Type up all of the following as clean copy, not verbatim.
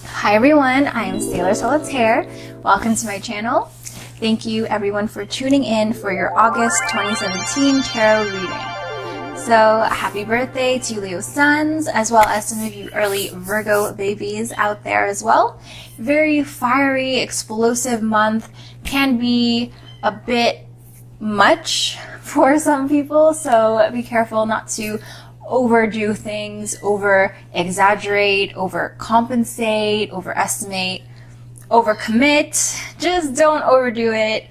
Hi everyone, I am Sailor Solitaire. Welcome to my channel. Thank you everyone for tuning in for your August 2017 tarot reading. So happy birthday to Leo Suns, as well as some of you early Virgo babies out there as well. Very fiery, explosive month. Can be a bit much for some people, so be careful not to overdo things, over exaggerate, overcompensate, overestimate, overcommit. Just don't overdo it.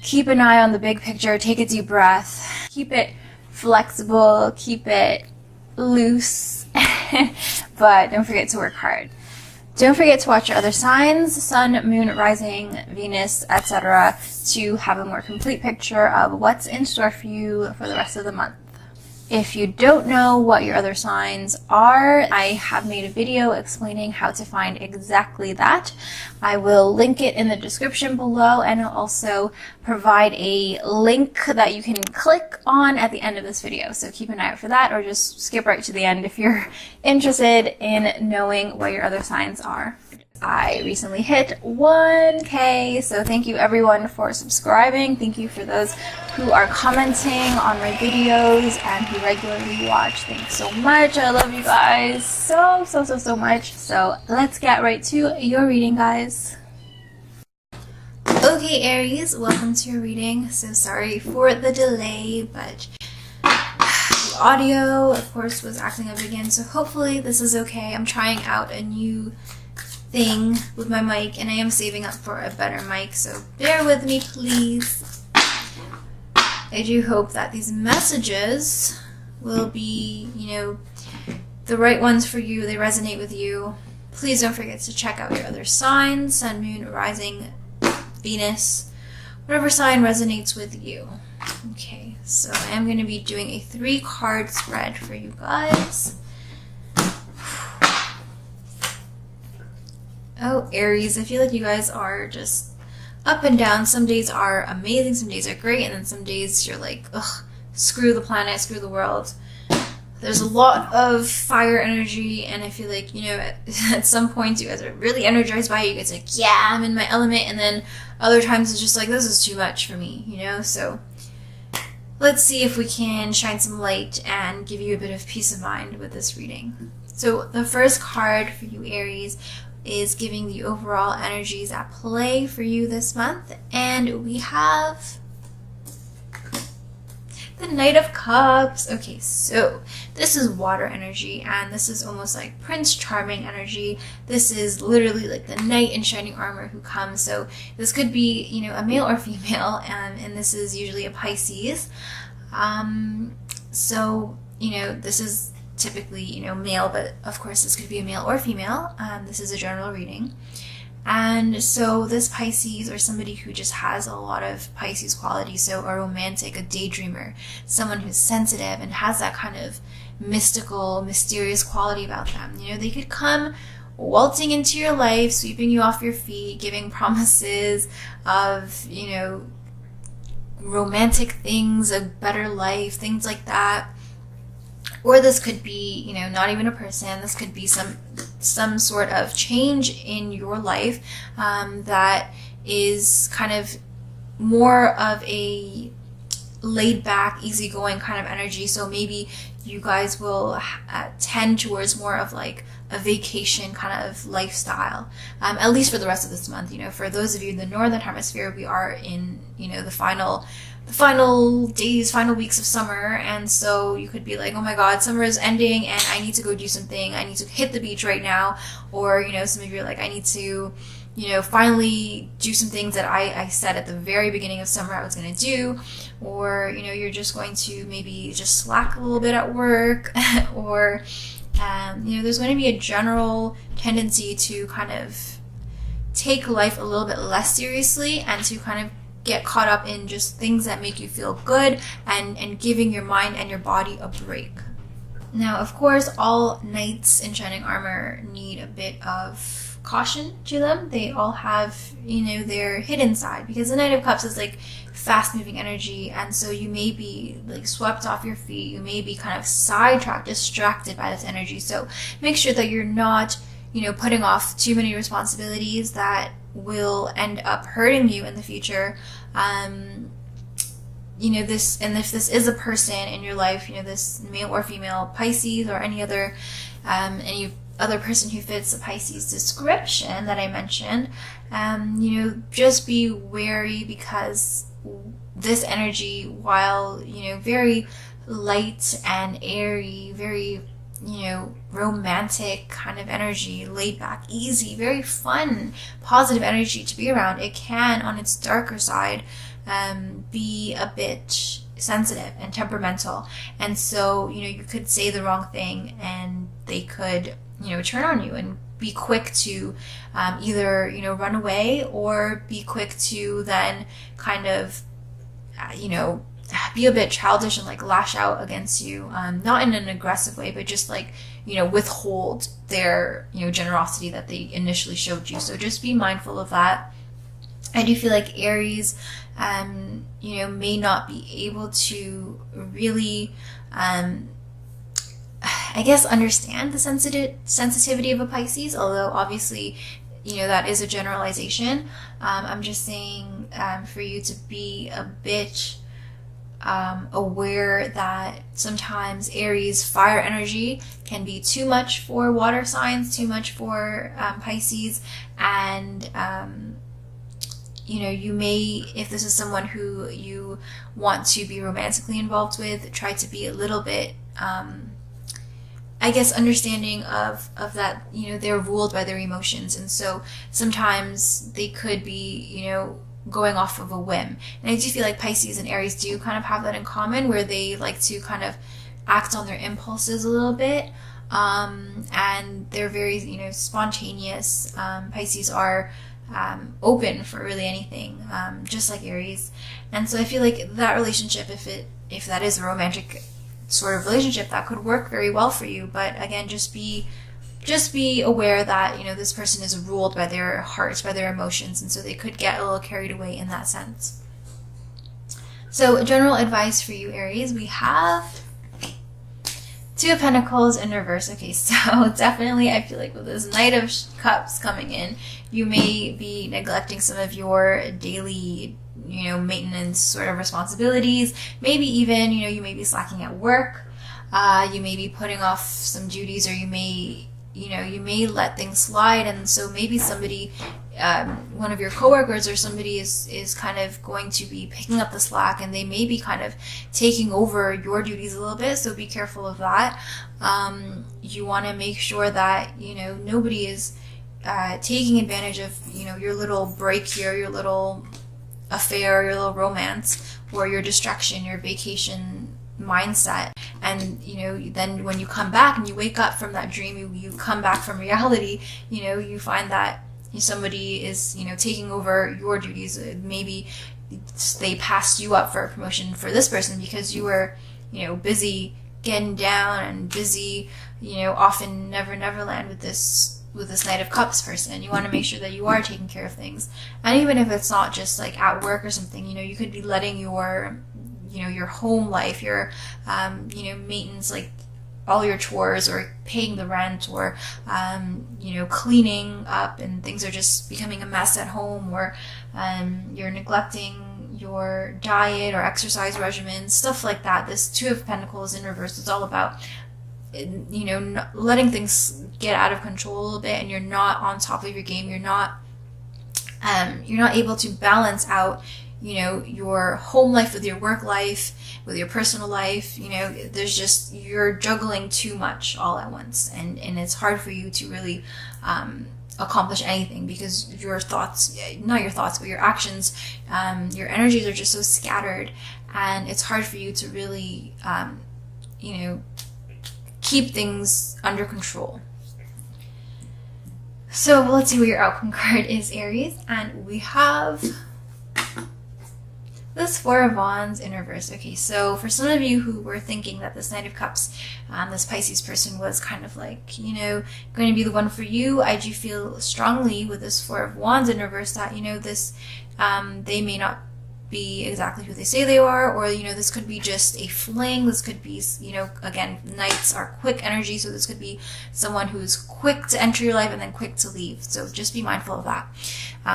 Keep an eye on the big picture, take a deep breath, keep it flexible, keep it loose, but don't forget to work hard. Don't forget to watch your other signs, Sun, Moon, Rising, Venus, etc., to have a more complete picture of what's in store for you for the rest of the month. If you don't know what your other signs are, I have made a video explaining how to find exactly that. I will link it in the description below, and I'll also provide a link that you can click on at the end of this video. So keep an eye out for that, or just skip right to the end if you're interested in knowing what your other signs are. I recently hit 1K, so thank you everyone for subscribing. Thank you for those who are commenting on my videos and who regularly watch. Thanks so much. I love you guys so much. So let's get right to your reading, guys. Okay, Aries, welcome to your reading. So sorry for the delay, but the audio, of course, was acting up again, so hopefully this is okay. I'm trying out a new thing with my mic, and I am saving up for a better mic, so bear with me, please. I do hope that these messages will be, the right ones for you, they resonate with you. Please don't forget to check out your other signs, Sun, Moon, Rising, Venus, whatever sign resonates with you. Okay, so I am going to be doing a 3-card spread for you guys. Oh, Aries, I feel like you guys are just up and down. Some days are amazing, some days are great, and then some days you're like, ugh, screw the planet, screw the world. There's a lot of fire energy, and I feel like, at some points you guys are really energized by it. You guys are like, yeah, I'm in my element, and then other times it's just like, this is too much for me, So let's see if we can shine some light and give you a bit of peace of mind with this reading. So the first card for you, Aries, is giving the overall energies at play for you this month, and we have the Knight of Cups. Okay, so this is water energy, and this is almost like Prince Charming energy. This is literally like the knight in shining armor who comes. So this could be, a male or female, and this is usually a Pisces. So this is typically, male, but of course this could be a male or female. This is a general reading. And so this Pisces, or somebody who just has a lot of Pisces qualities, so a romantic, a daydreamer, someone who's sensitive and has that kind of mystical, mysterious quality about them. They could come waltzing into your life, sweeping you off your feet, giving promises of, romantic things, a better life, things like that. Or this could be, not even a person. This could be some sort of change in your life that is kind of more of a laid-back, easygoing kind of energy. So maybe you guys will tend towards more of like a vacation kind of lifestyle, at least for the rest of this month. For those of you in the Northern Hemisphere, we are in, the final days, final weeks of summer, and so you could be like, oh my god, summer is ending and I need to go do something, I need to hit the beach right now. Or some of you are like, I need to finally do some things that I said at the very beginning of summer I was going to do. Or you're just going to maybe just slack a little bit at work. Or there's going to be a general tendency to kind of take life a little bit less seriously, and to kind of get caught up in just things that make you feel good, and giving your mind and your body a break. Now, of course, all knights in shining armor need a bit of caution to them. They all have, you know, their hidden side, because the Knight of Cups is like fast moving energy, and so you may be like swept off your feet, you may be kind of sidetracked, distracted by this energy. So make sure that you're not, you know, putting off too many responsibilities that will end up hurting you in the future. You know, this, and if this is a person in your life, you know, this male or female Pisces, or any other person who fits the Pisces description that I mentioned, you know, just be wary, because this energy, while, you know, very light and airy, very, you know, romantic kind of energy, laid back, easy, very fun, positive energy to be around, it can, on its darker side, be a bit sensitive and temperamental. And so, you know, you could say the wrong thing and they could, you know, turn on you and be quick to either, you know, run away, or be quick to then kind of, you know, be a bit childish and like lash out against you, not in an aggressive way, but just like, you know, withhold their, you know, generosity that they initially showed you. So just be mindful of that. I do feel like Aries, you know, may not be able to really, I guess, understand the sensitivity of a Pisces, although obviously, you know, that is a generalization. I'm just saying for you to be a bit aware that sometimes Aries fire energy can be too much for water signs, too much for Pisces, and you know, you may, if this is someone who you want to be romantically involved with, try to be a little bit, I guess, understanding of that, you know, they're ruled by their emotions. And so sometimes they could be, you know, going off of a whim. And I do feel like Pisces and Aries do kind of have that in common, where they like to kind of act on their impulses a little bit. And they're very, you know, spontaneous. Pisces are open for really anything, just like Aries. And so I feel like that relationship, if that is a romantic sort of relationship, that could work very well for you. But again, just be aware that, you know, this person is ruled by their hearts, by their emotions, and so they could get a little carried away in that sense. So general advice for you, Aries, we have Two of Pentacles in reverse. Okay, so definitely I feel like with this Knight of Cups coming in, you may be neglecting some of your daily, you know, maintenance sort of responsibilities. Maybe even, you know, you may be slacking at work. You may be putting off some duties, or you may let things slide. And so maybe somebody, one of your coworkers or somebody is kind of going to be picking up the slack, and they may be kind of taking over your duties a little bit. So be careful of that. You want to make sure that, you know, nobody is taking advantage of, you know, your little break here, your little affair, your little romance, or your distraction, your vacation mindset. And, you know, then when you come back and you wake up from that dream, you come back from reality, you know, you find that somebody is, you know, taking over your duties. Maybe they passed you up for a promotion for this person because you were, you know, busy getting down and busy, you know, often Neverland with this Knight of Cups person. You want to make sure that you are taking care of things. And even if it's not just like at work or something, you know, you could be letting your, you know, your home life, your, you know, maintenance, like all your chores, or paying the rent, or, you know, cleaning up, and things are just becoming a mess at home, or you're neglecting your diet or exercise regimen, stuff like that. This Two of Pentacles in reverse is all about, you know, letting things get out of control a little bit, and you're not on top of your game. You're not able to balance out, you know, your home life with your work life, with your personal life. You know, there's just, you're juggling too much all at once, and it's hard for you to really accomplish anything, because your actions, your energies are just so scattered, and it's hard for you to really, you know, keep things under control. So let's see what your outcome card is, Aries. And we have This Four of Wands in reverse. Okay, so for some of you who were thinking that this Knight of Cups, this Pisces person was kind of like, going to be the one for you, I do feel strongly with this Four of Wands in reverse that, this, they may not be exactly who they say they are, or this could be just a fling. This could be, again, Knights are quick energy, so this could be someone who's quick to enter your life and then quick to leave, so just be mindful of that.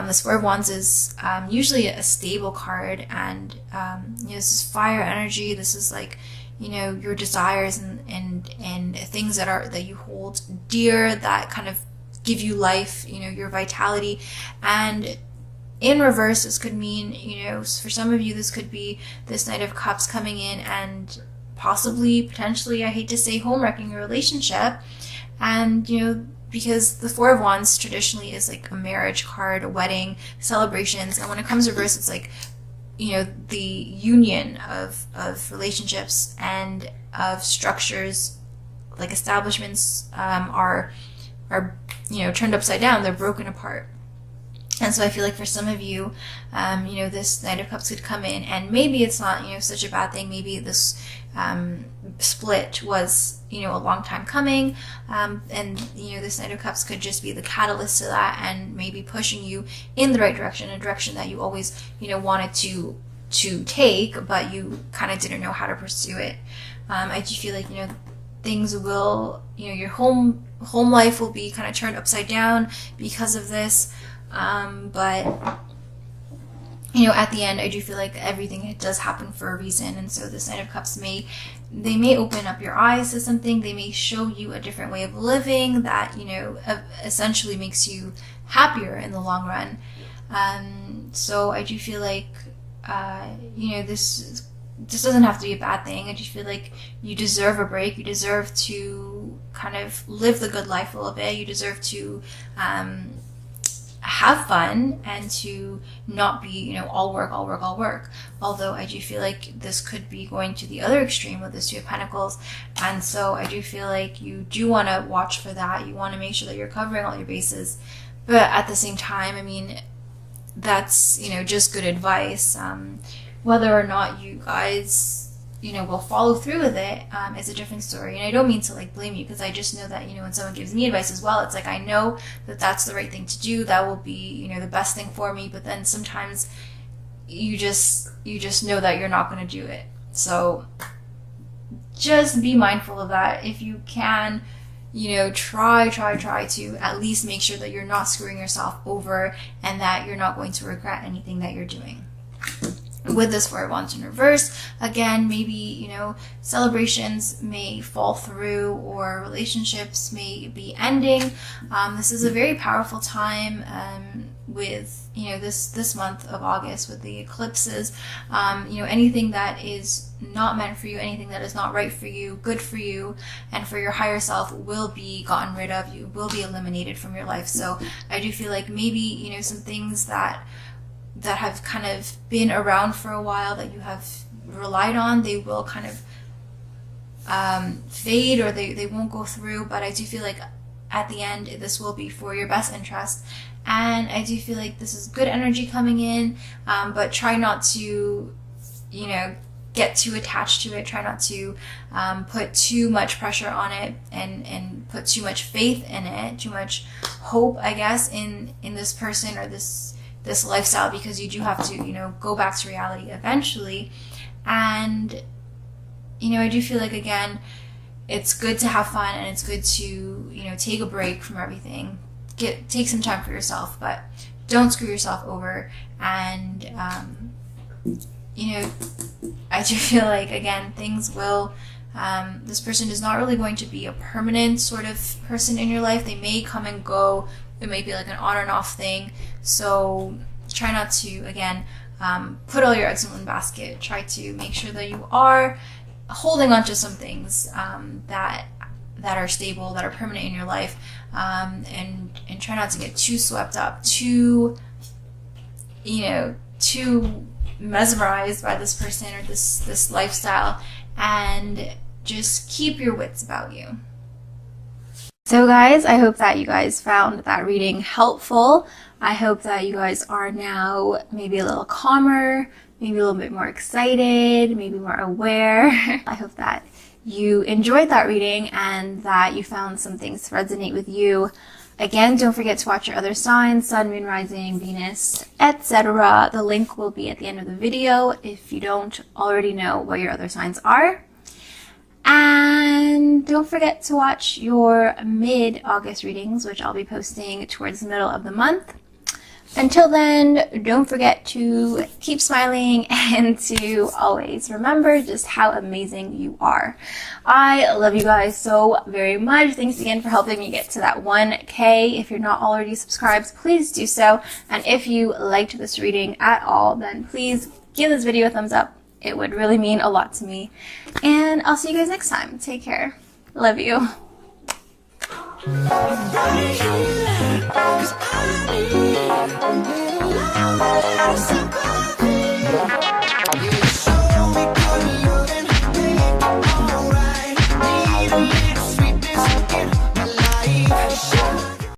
This Four of Wands is usually a stable card, and this is fire energy. This is like your desires and things that you hold dear, that kind of give you life, your vitality. And in reverse, this could mean, for some of you, this could be this Knight of Cups coming in and potentially, I hate to say, home wrecking your relationship. And, because the Four of Wands traditionally is like a marriage card, a wedding, celebrations. And when it comes to reverse, it's like, the union of relationships and of structures, like establishments, are turned upside down. They're broken apart. And so I feel like for some of you, this Knight of Cups could come in, and maybe it's not, such a bad thing. Maybe this split was, a long time coming. And, this Knight of Cups could just be the catalyst to that, and maybe pushing you in the right direction, a direction that you always, wanted to take, but you kind of didn't know how to pursue it. I do feel like, things will, your home life will be kind of turned upside down because of this. But at the end, I do feel like everything does happen for a reason. And so this Knight of Cups may open up your eyes to something. They may show you a different way of living that, essentially makes you happier in the long run. So I do feel like, this doesn't have to be a bad thing. I just feel like you deserve a break. You deserve to kind of live the good life a little bit. You deserve to, have fun and to not be, all work. Although I do feel like this could be going to the other extreme with this Two of Pentacles. And so I do feel like you do want to watch for that. You want to make sure that you're covering all your bases. But at the same time, I mean, that's, just good advice. Whether or not you guys, will follow through with it is a different story. And I don't mean to blame you, because I just know that, when someone gives me advice as well, it's like I know that that's the right thing to do. That will be, the best thing for me. But then sometimes you just know that you're not going to do it. So just be mindful of that. If you can, try to at least make sure that you're not screwing yourself over and that you're not going to regret anything that you're doing. With this Four of Wands in reverse, again, maybe, celebrations may fall through or relationships may be ending. This is a very powerful time with, this month of August with the eclipses. Anything that is not meant for you, anything that is not right for you, good for you, and for your higher self will be gotten rid of. You will be eliminated from your life. So I do feel like maybe, some things that have kind of been around for a while that you have relied on, they will kind of fade, or they won't go through. But I do feel like at the end, this will be for your best interest. And I do feel like this is good energy coming in, but try not to, get too attached to it. Try not to put too much pressure on it and put too much faith in it, too much hope, I guess, in this person or this lifestyle, because you do have to, go back to reality eventually. And, I do feel like, again, it's good to have fun and it's good to, take a break from everything. Take some time for yourself, but don't screw yourself over. And, I do feel like, again, things will, this person is not really going to be a permanent sort of person in your life. They may come and go. It may be like an on and off thing. So try not to, again, put all your eggs in one basket. Try to make sure that you are holding on to some things that are stable, that are permanent in your life, and try not to get too swept up, too mesmerized by this person or this lifestyle, and just keep your wits about you. So guys, I hope that you guys found that reading helpful. I hope that you guys are now maybe a little calmer, maybe a little bit more excited, maybe more aware. I hope that you enjoyed that reading and that you found some things to resonate with you. Again, don't forget to watch your other signs, Sun, Moon, Rising, Venus, etc. The link will be at the end of the video if you don't already know what your other signs are. And don't forget to watch your mid-August readings, which I'll be posting towards the middle of the month. Until then, don't forget to keep smiling and to always remember just how amazing you are. I love you guys so very much. Thanks again for helping me get to that 1K. If you're not already subscribed, please do so. And if you liked this reading at all, then please give this video a thumbs up. It would really mean a lot to me. And I'll see you guys next time. Take care. Love you. I'm